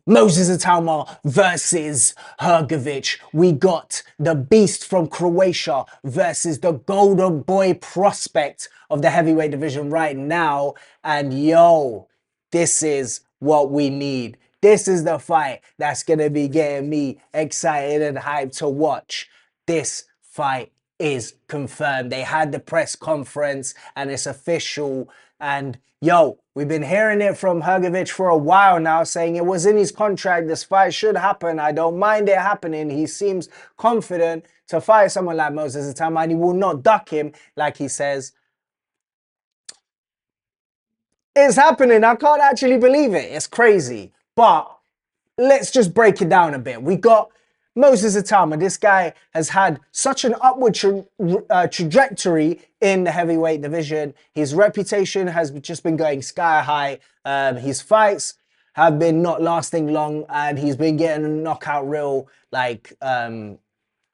Moses Itauma versus Hergovic. We got the beast from Croatia versus the golden boy prospect of the heavyweight division right now. And yo, this is what we need. This is the fight that's going to be getting me excited and hyped to watch. This fight is confirmed. They had the press conference and it's official. And yo, we've been hearing it from Hergovic for a while now, saying it was in his contract. This fight should happen. I don't mind it happening. He seems confident to fight someone like Moses Itauma, and he will not duck him, like he says. It's happening. I can't actually believe it. It's crazy. But let's just break it down a bit. We got Moses Itauma. This guy has had such an upward trajectory in the heavyweight division. His reputation has just been going sky high. His fights have been not lasting long, and he's been getting a knockout reel.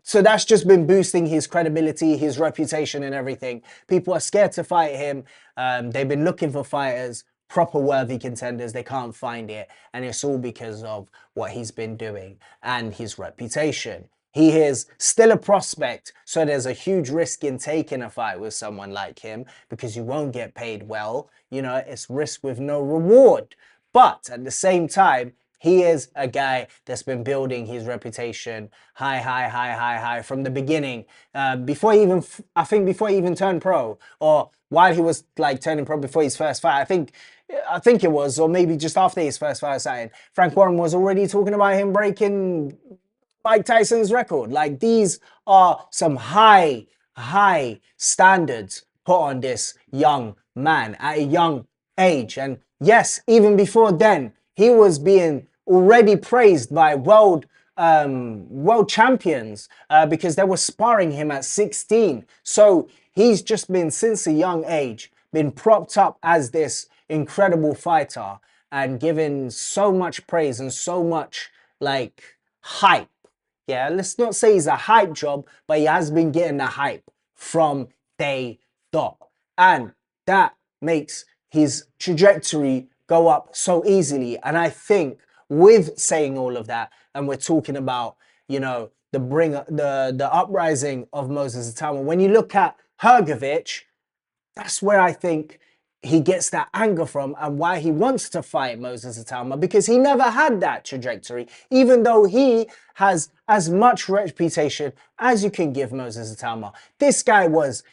So that's just been boosting his credibility, his reputation, and everything. People are scared to fight him. They've been looking for fighters, proper worthy contenders. They can't find it. And it's all because of what he's been doing and his reputation. He is still a prospect, so there's a huge risk in taking a fight with someone like him because you won't get paid well. You know, it's risk with no reward. But at the same time, he is a guy that's been building his reputation high from the beginning. Before he even, I think before he even turned pro, or while he was like turning pro before his first fight, I think it was, or maybe just after his first fight or something, Frank Warren was already talking about him breaking Mike Tyson's record. Like, these are some high standards put on this young man at a young age. And yes, even before then, he was being already praised by world champions because they were sparring him at 16. So he's just been, since a young age, been propped up as this incredible fighter and given so much praise and so much like hype. Yeah, let's not say he's a hype job, but he has been getting the hype from day dot. And that makes his trajectory go up so easily. And I think with saying all of that, and we're talking about, you know, the uprising of Moses Itauma, when you look at Hergovic, that's where I think he gets that anger from and why he wants to fight Moses Itauma, because he never had that trajectory, even though he has as much reputation as you can give Moses Itauma. This guy was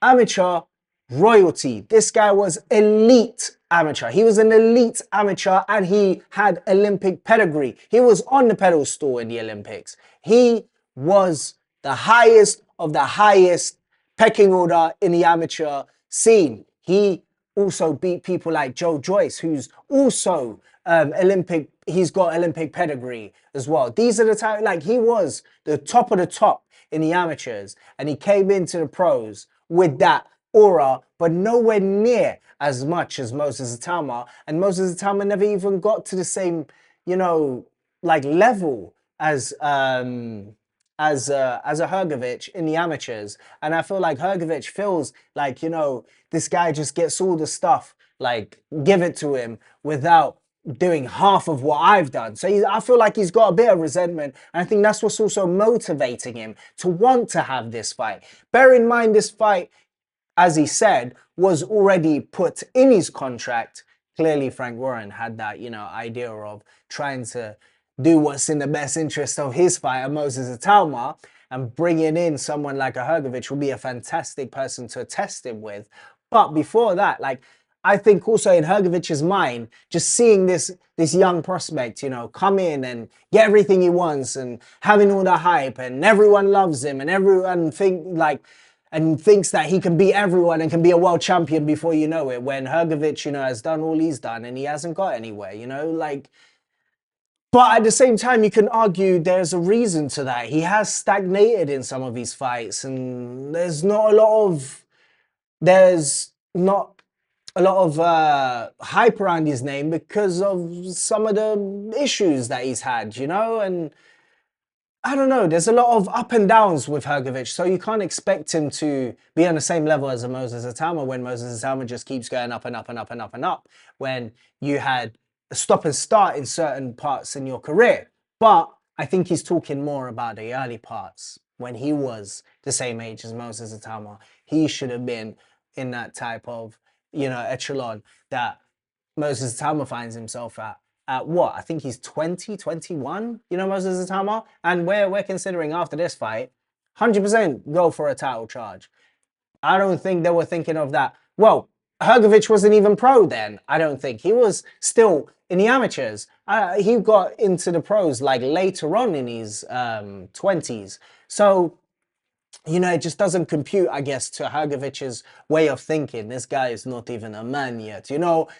amateur royalty. This guy was elite amateur. He was an elite amateur and he had Olympic pedigree. He was on the pedestal in the Olympics. He was the highest of the highest pecking order in the amateur scene. He also beat people like Joe Joyce, who's also he's got Olympic pedigree as well. These are the time, like, he was the top of the top in the amateurs, and he came into the pros with that aura, but nowhere near as much as Moses Itauma. And Moses Itauma never even got to the same, you know, like level as a Hergovic in the amateurs. And I feel like Hergovic feels like, you know, this guy just gets all the stuff, like, give it to him without doing half of what I've done. So I feel like he's got a bit of resentment. And I think that's what's also motivating him to want to have this fight. Bear in mind, this fight, as he said, was already put in his contract. Clearly, Frank Warren had that, you know, idea of trying to do what's in the best interest of his fighter, Moses Itauma, and bringing in someone like a Hergovic will be a fantastic person to test him with. But before that, like, I think also in Hergovic's mind, just seeing this young prospect, you know, come in and get everything he wants and having all the hype and everyone loves him and everyone thinks that he can beat everyone and can be a world champion before you know it, when Hergovic, you know, has done all he's done and he hasn't got anywhere, you know, like. But at the same time, you can argue there's a reason to that. He has stagnated in some of his fights, and there's not a lot of hype around his name because of some of the issues that he's had, you know? And I don't know, there's a lot of up and downs with Hergovic, so you can't expect him to be on the same level as a Moses Itauma when Moses Itauma just keeps going up and up and up and up and up. When you had stop and start in certain parts in your career. But I think he's talking more about the early parts when he was the same age as Moses Itauma. He should have been in that type of, echelon that Moses Itauma finds himself at. At what? I think he's 20, 21, Moses Itauma. And we're considering after this fight, 100% go for a title charge. I don't think they were thinking of that. Well, Hergovic wasn't even pro then, I don't think. He was still in the amateurs. He got into the pros like later on in his 20s. So, it just doesn't compute, I guess, to Hergovic's way of thinking. This guy is not even a man yet,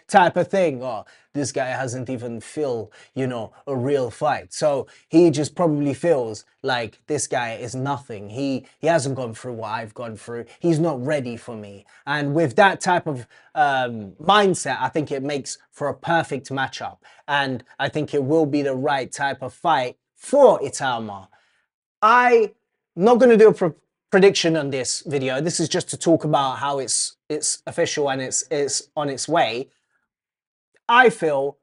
type of thing. Or this guy hasn't even feel, a real fight. So he just probably feels like this guy is nothing. He hasn't gone through what I've gone through. He's not ready for me. And with that type of mindset, I think it makes for a perfect matchup. And I think it will be the right type of fight for Itauma. I'm not going to do a prediction on this video. This is just to talk about how it's official and it's on its way. I feel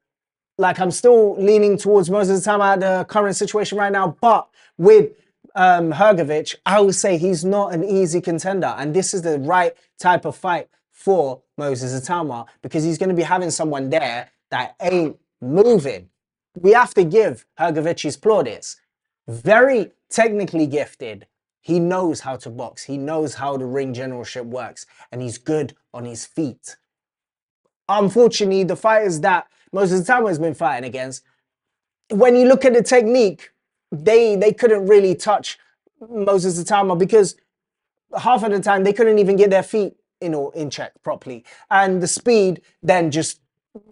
like I'm still leaning towards Moses Itauma at the current situation right now, but with Hergovic, I would say he's not an easy contender, and this is the right type of fight for Moses Itauma because he's going to be having someone there that ain't moving. We have to give Hergovic his plaudits. Very technically gifted. He knows how to box. He knows how the ring generalship works, and he's good on his feet. Unfortunately, the fighters that Moses Itauma has been fighting against, when you look at the technique, they couldn't really touch Moses Itauma because half of the time they couldn't even get their feet in check properly. And the speed then just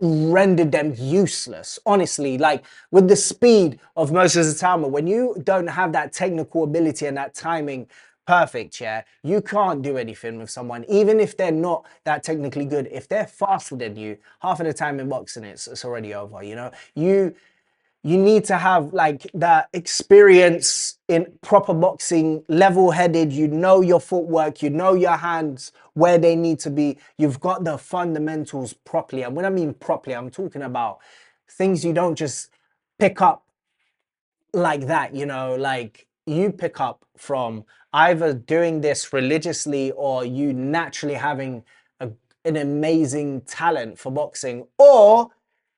rendered them useless. Honestly, like with the speed of Moses Itauma, when you don't have that technical ability and that timing perfect, you can't do anything with someone, even if they're not that technically good. If they're faster than you, half of the time in boxing, it's already over, You need to have like that experience in proper boxing, level-headed, your footwork, your hands where they need to be. You've got the fundamentals properly. And when I mean properly, I'm talking about things you don't just pick up like that, like you pick up from either doing this religiously or you naturally having an amazing talent for boxing, or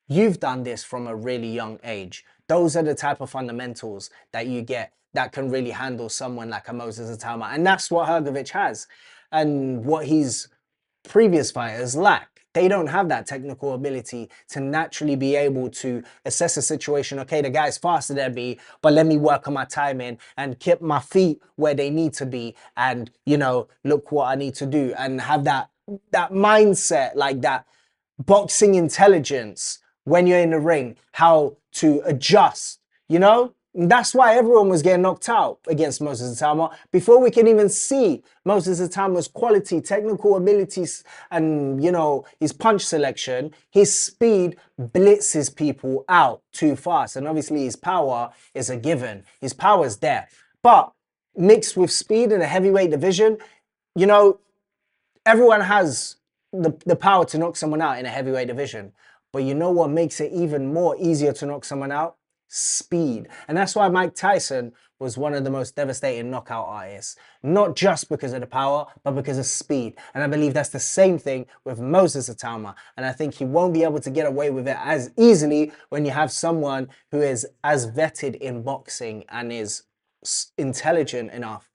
you've done this from a really young age. Those are the type of fundamentals that you get that can really handle someone like a Moses Itauma. And that's what Hergovic has and what his previous fighters lack. They don't have that technical ability to naturally be able to assess a situation. Okay, the guy's faster than me, but let me work on my timing and keep my feet where they need to be. And, look what I need to do and have that mindset, like that boxing intelligence when you're in the ring, how to adjust, And that's why everyone was getting knocked out against Moses Itauma. Before we can even see Moses Itauma's quality, technical abilities, and, his punch selection, his speed blitzes people out too fast. And obviously his power is a given. His power is there. But mixed with speed in a heavyweight division, everyone has the power to knock someone out in a heavyweight division. But you know what makes it even more easier to knock someone out? Speed. And that's why Mike Tyson was one of the most devastating knockout artists. Not just because of the power, but because of speed. And I believe that's the same thing with Moses Itauma. And I think he won't be able to get away with it as easily when you have someone who is as vetted in boxing and is intelligent enough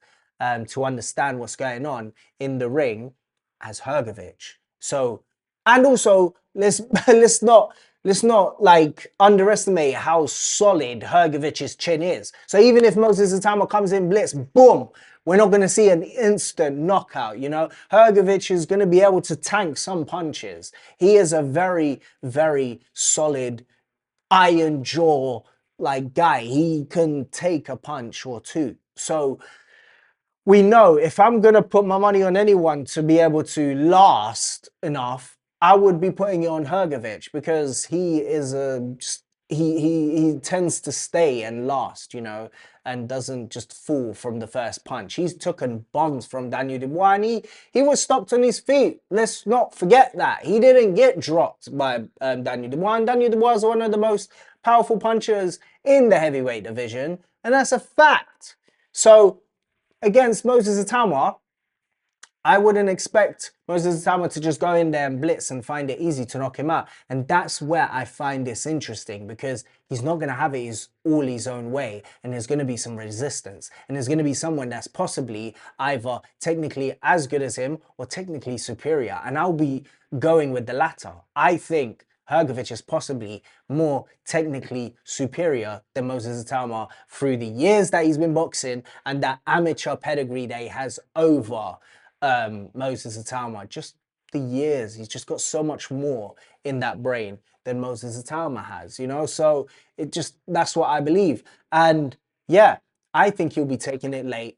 to understand what's going on in the ring as Hergovic. So, and also let's not like underestimate how solid Hergovic's chin is. So even if Moses Itauma comes in blitz, boom, we're not going to see an instant knockout, Hergovic is going to be able to tank some punches. He is a very, very solid iron jaw like guy. He can take a punch or two. So we know if I'm going to put my money on anyone to be able to last enough, I would be putting it on Hergovic because he is he tends to stay and last, you know, and doesn't just fall from the first punch. He's taken bombs from Daniel Dubois, and he was stopped on his feet. Let's not forget that. He didn't get dropped by Daniel Dubois, and Daniel Dubois is one of the most powerful punchers in the heavyweight division, and that's a fact. So against Moses Itauma, I wouldn't expect Moses Itauma to just go in there and blitz and find it easy to knock him out. And that's where I find this interesting, because he's not going to have it all his own way. And there's going to be some resistance. And there's going to be someone that's possibly either technically as good as him or technically superior. And I'll be going with the latter. I think Hergovic is possibly more technically superior than Moses Itauma through the years that he's been boxing and that amateur pedigree that he has over Moses Itauma. Just the years, he's just got so much more in that brain than Moses Itauma has, you know. So that's what I believe. And yeah, I think he'll be taking it late,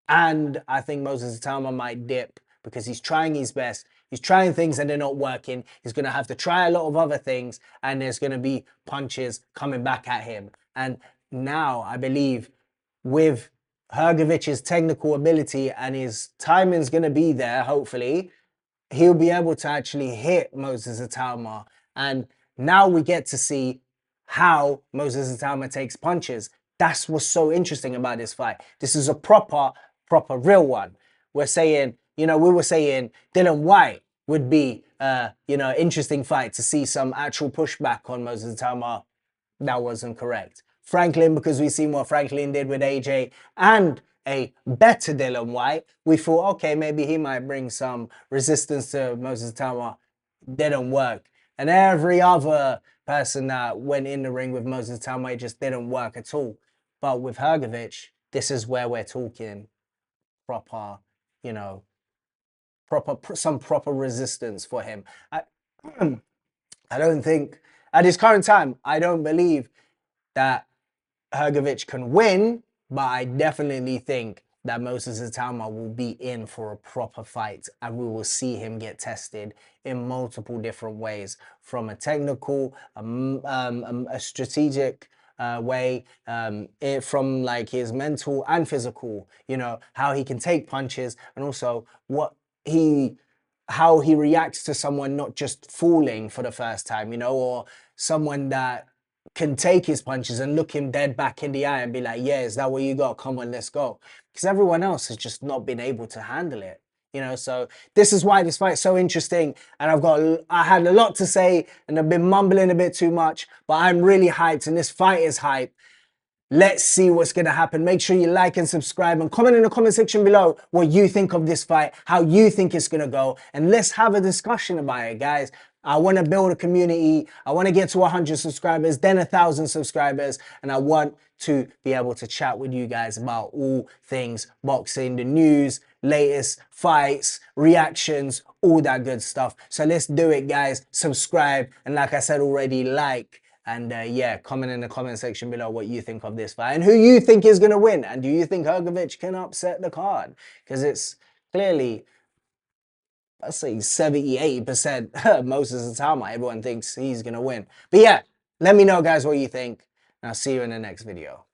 and I think Moses Itauma might dip because he's trying his best. He's trying things and they're not working. He's going to have to try a lot of other things, and there's going to be punches coming back at him. And now I believe with Hergovic's technical ability and his timing's going to be there, hopefully, he'll be able to actually hit Moses Itauma. And now we get to see how Moses Itauma takes punches. That's what's so interesting about this fight. This is a proper real one. We're saying, you know, we were saying Dillian Whyte would be, you know, interesting fight to see some actual pushback on Moses Itauma. That wasn't correct. Franklin, because we've seen what Franklin did with AJ and a better Dillian Whyte, we thought, okay, maybe he might bring some resistance to Moses Itauma. Didn't work. And every other person that went in the ring with Moses Itauma, it just didn't work at all. But with Hergovic, this is where we're talking proper, you know, some proper resistance for him. I don't think, at his current time, I don't believe that Hergovic can win, but I definitely think that Moses Itauma will be in for a proper fight, and we will see him get tested in multiple different ways, from a technical, a strategic way, from like his mental and physical, you know, how he can take punches, and also how he reacts to someone not just falling for the first time, you know, or someone that can take his punches and look him dead back in the eye and be like, yeah, is that what you got? Come on, let's go. Because everyone else has just not been able to handle it, you know. So this is why this fight's so interesting. And I had a lot to say and I've been mumbling a bit too much, but I'm really hyped, and this fight is hyped. Let's see what's going to happen. Make sure you like and subscribe and comment in the comment section below what you think of this fight, how you think it's going to go. And let's have a discussion about it, guys. I want to build a community. I want to get to 100 subscribers, then 1,000 subscribers. And I want to be able to chat with you guys about all things boxing, the news, latest fights, reactions, all that good stuff. So let's do it, guys. Subscribe. And like I said already, like. And yeah, comment in the comment section below what you think of this fight and who you think is going to win. And do you think Hergovic can upset the card? Because it's clearly, I'd say 70–80% Moses Itauma. Everyone thinks he's going to win. But yeah, let me know, guys, what you think. And I'll see you in the next video.